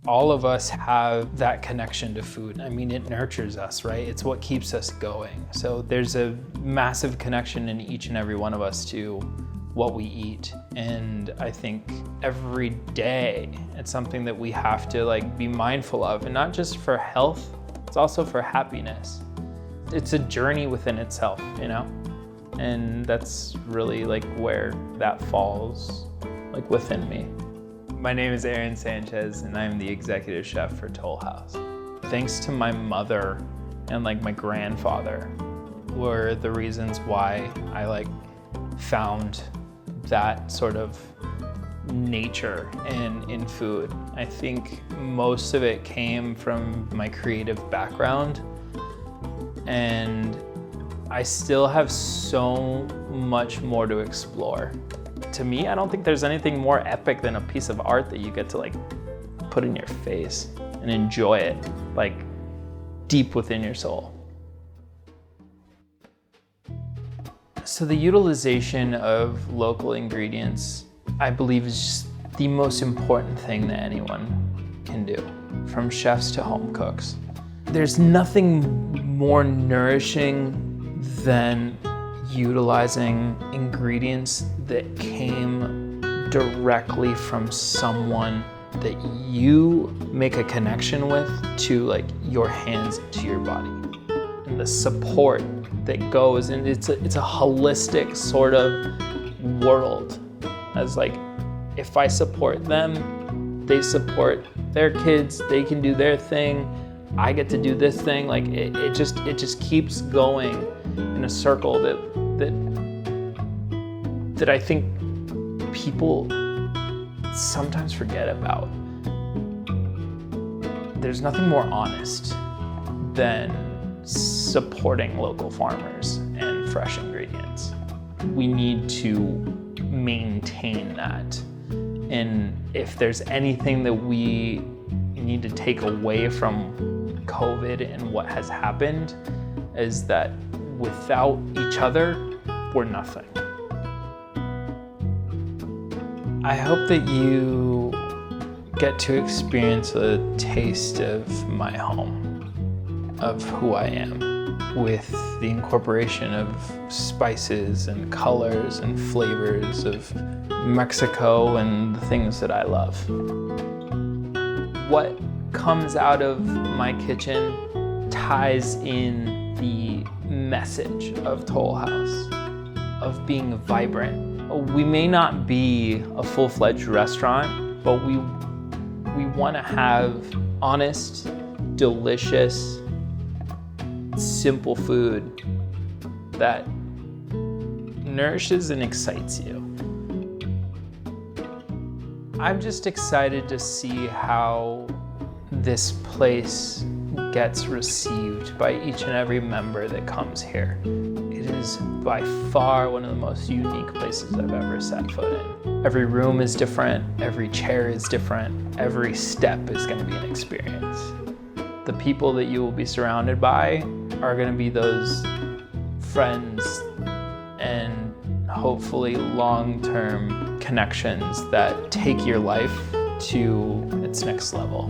All of us have that connection to food. I mean, it nurtures us, right? It's what keeps us going. So there's a massive connection in each and every one of us to what we eat. And I think every day it's something that we have to be mindful of, and not just for health, it's also for happiness. It's a journey within itself, And that's really where that falls within me. My name is Sanchez, and I'm the executive chef for TolHouse. Thanks to my mother and my grandfather were the reasons why I found that sort of nature in food. I think most of it came from my creative background, and I still have so much more to explore. To me, I don't think there's anything more epic than a piece of art that you get to put in your face and enjoy it deep within your soul. So the utilization of local ingredients, I believe, is just the most important thing that anyone can do, from chefs to home cooks. There's nothing more nourishing than utilizing ingredients that came directly from someone that you make a connection with to your hands to your body, and the support that goes, and it's a holistic sort of world, as if I support them, they support their kids, they can do their thing, I get to do this thing. It just keeps going in a circle that I think people sometimes forget about. There's nothing more honest than supporting local farmers and fresh ingredients. We need to maintain that. And if there's anything that we need to take away from COVID and what has happened, is that without each other, we're nothing. I hope that you get to experience a taste of my home, of who I am, with the incorporation of spices and colors and flavors of Mexico and the things that I love. What comes out of my kitchen ties in the message of TolHouse, of being vibrant. We may not be a full-fledged restaurant, but we want to have honest, delicious, simple food that nourishes and excites you. I'm just excited to see how this place gets received by each and every member that comes here. It is by far one of the most unique places I've ever set foot in. Every room is different, every chair is different, every step is going to be an experience. The people that you will be surrounded by are going to be those friends and hopefully long-term connections that take your life to its next level.